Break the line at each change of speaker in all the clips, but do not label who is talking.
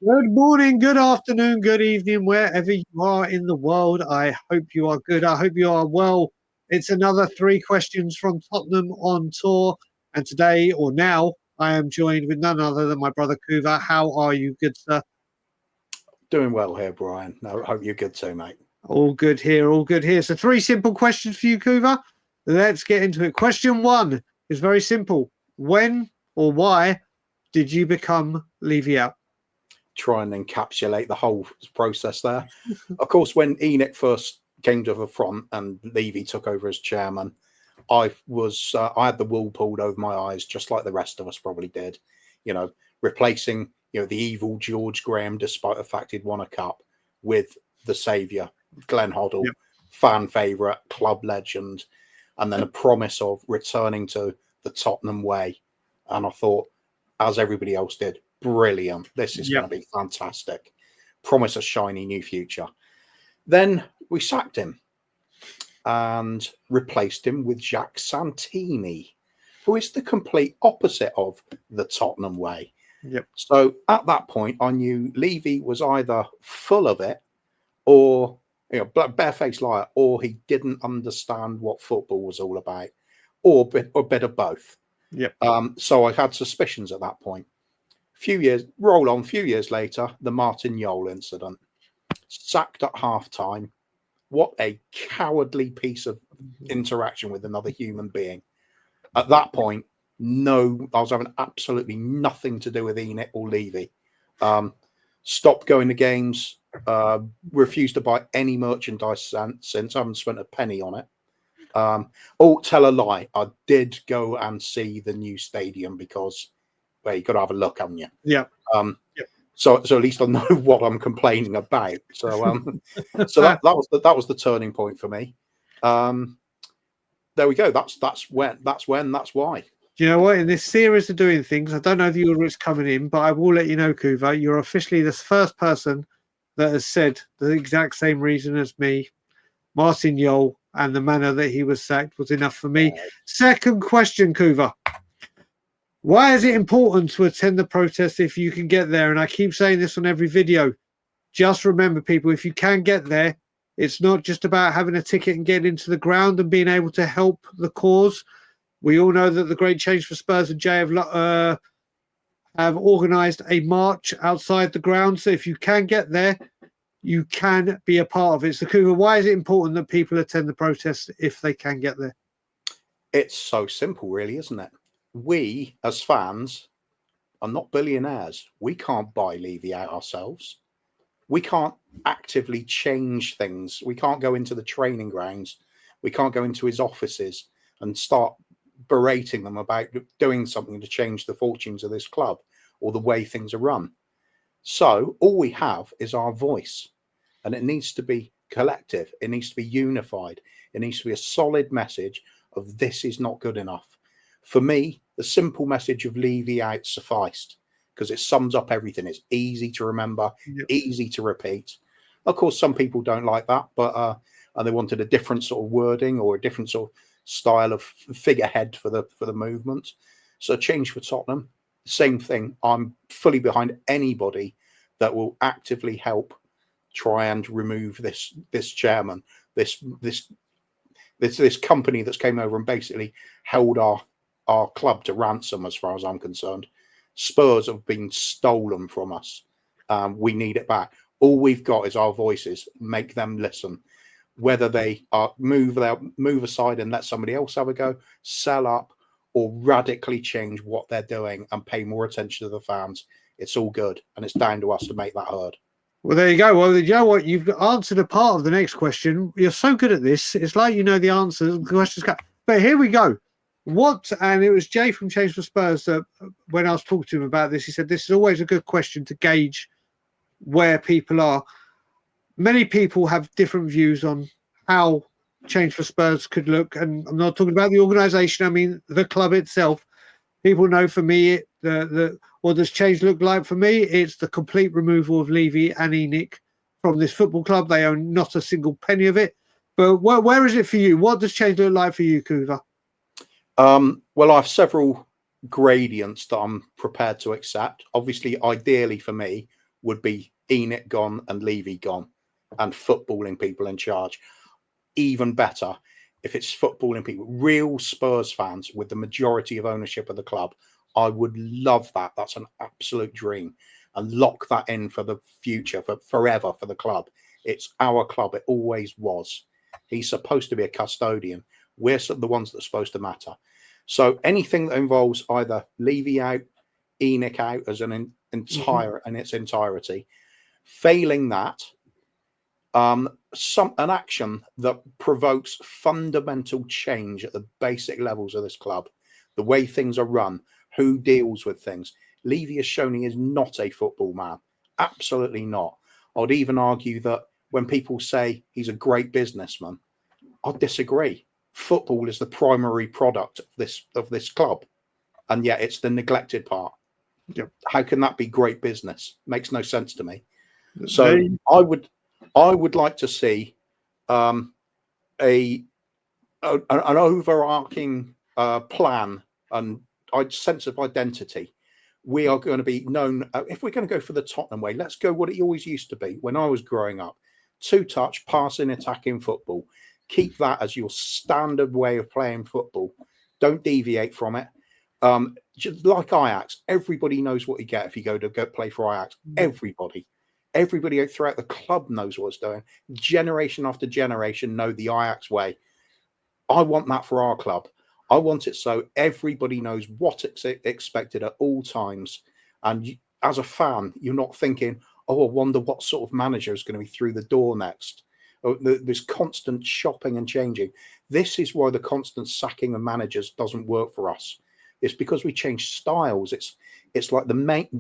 Good morning, good afternoon, good evening, wherever you are in the world. I hope you are good. I hope you are well. It's another 3 questions from Tottenham on tour. And today, or now, I am joined with none other than my brother Kuva. How are you, good sir?
Doing well here, Brian. I hope you're good too, mate.
All good here, all good here. So 3 simple questions for you, Kuva. Let's get into it. Question 1 is very simple. When or why did you become Levy Out?
Try and encapsulate the whole process there. Of course, when ENIC first came to the front and Levy took over as chairman, I had the wool pulled over my eyes, just like the rest of us probably did. Replacing the evil George Graham, despite the fact he'd won a cup, with the saviour Glenn Hoddle,
Yep.
fan favourite, club legend, and then a promise of returning to the Tottenham way. And I thought, as everybody else did, brilliant. This is going to be fantastic. Promise a shiny new future. Then we sacked him and replaced him with Jacques Santini, who is the complete opposite of the Tottenham way.
Yep.
So at that point, I knew Levy was either full of it or barefaced liar, or he didn't understand what football was all about, or a bit of both.
Yep.
So I had suspicions at that point. Few years later, the Martin Yole incident. Sacked at half-time. What a cowardly piece of interaction with another human being. At that point, I was having absolutely nothing to do with ENIC or Levy. Stopped going to games, refused to buy any merchandise since. I haven't spent a penny on it. Tell a lie. I did go and see the new stadium because, well, you got to have a look, haven't you?
Yeah.
So at least I know what I'm complaining about. So that was the turning point for me. There we go. That's why.
Do you know what? In this series of doing things, I don't know the order it's coming in, but I will let you know, Kuva, you're officially the first person that has said the exact same reason as me. Martin Yole and the manner that he was sacked was enough for me. Second question, Kuva. Why is it important to attend the protest if you can get there? And I keep saying this on every video. Just remember, people, if you can get there, it's not just about having a ticket and getting into the ground and being able to help the cause. We all know that the Great Change for Spurs and Jay have organised a march outside the ground. So if you can get there, you can be a part of it. So, Kuva, why is it important that people attend the protest if they can get there?
It's so simple, really, isn't it? We, as fans, are not billionaires. We can't buy Levy Out ourselves. We can't actively change things. We can't go into the training grounds. We can't go into his offices and start berating them about doing something to change the fortunes of this club or the way things are run. So all we have is our voice, and it needs to be collective. It needs to be unified. It needs to be a solid message of this is not good enough. For me, the simple message of Levy Out sufficed because it sums up everything. It's easy to remember, easy to repeat. Of course, some people don't like that, but they wanted a different sort of wording or a different sort of style of figurehead for the movement. So change for Tottenham, same thing. I'm fully behind anybody that will actively help try and remove this chairman, this company that's came over and basically held our club to ransom, as far as I'm concerned. Spurs have been stolen from us. We need it back. All we've got is our voices. Make them listen. Whether they move aside and let somebody else have a go, sell up, or radically change what they're doing and pay more attention to the fans, it's all good, and it's down to us to make that heard.
Well, there you go. Well, you know what? You've answered a part of the next question. You're so good at this. It's like you know the answers. The questions come. But here we go. And it was Jay from Change for Spurs that when I was talking to him about this, he said this is always a good question to gauge where people are. Many people have different views on how Change for Spurs could look, and I'm not talking about the organisation. I mean the club itself. People know for me what does change look like for me? It's the complete removal of Levy and ENIC from this football club. They own not a single penny of it. But where is it for you? What does change look like for you, Kuva?
Well, I have several gradients that I'm prepared to accept. Obviously, ideally for me, would be ENIC gone and Levy gone and footballing people in charge. Even better if it's footballing people, real Spurs fans with the majority of ownership of the club. I would love that. That's an absolute dream. And lock that in for the future, for forever, for the club. It's our club. It always was. He's supposed to be a custodian. We're the ones that are supposed to matter. So anything that involves either Levy out, ENIC out as an entire in its entirety, failing that, an action that provokes fundamental change at the basic levels of this club, the way things are run, who deals with things. Levy has shown he is not a football man. Absolutely not. I'd even argue that when people say he's a great businessman, I disagree. Football is the primary product of this club, and yet it's the neglected part.
Yep.
How can that be great business? Makes no sense to me. So I would like to see an overarching plan and sense of identity. We are going to be known, if we're going to go for the Tottenham way, let's go what it always used to be when I was growing up. Two-touch, passing, attacking football. Keep that as your standard way of playing football. Don't deviate from it. Just like Ajax, everybody knows what you get if you go play for Ajax. Everybody throughout the club knows what it's doing. Generation after generation know the Ajax way. I want that for our club. I want it so everybody knows what it's expected at all times. And as a fan, you're not thinking, oh, I wonder what sort of manager is going to be through the door next. There's constant shopping and changing. This is why the constant sacking of managers doesn't work for us. It's because we change styles. It's like the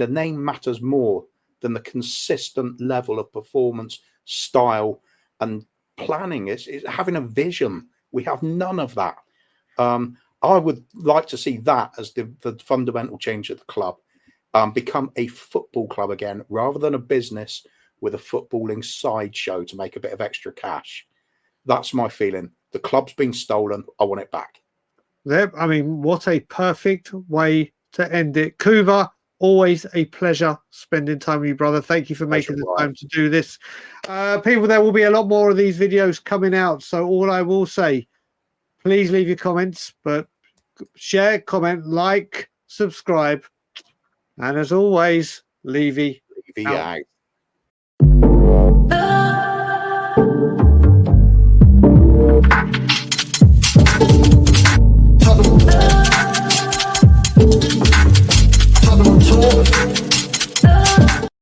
name matters more than the consistent level of performance, style, and planning. It's having a vision. We have none of that. I would like to see that as the fundamental change at the club. Become a football club again, rather than a business with a footballing sideshow to make a bit of extra cash. That's my feeling. The club's been stolen. I want it back.
I mean, what a perfect way to end it. Kuva, always a pleasure spending time with you, brother. Thank you for making the time to do this. People, there will be a lot more of these videos coming out. So all I will say, please leave your comments, but share, comment, like, subscribe. And as always, Levy
Out.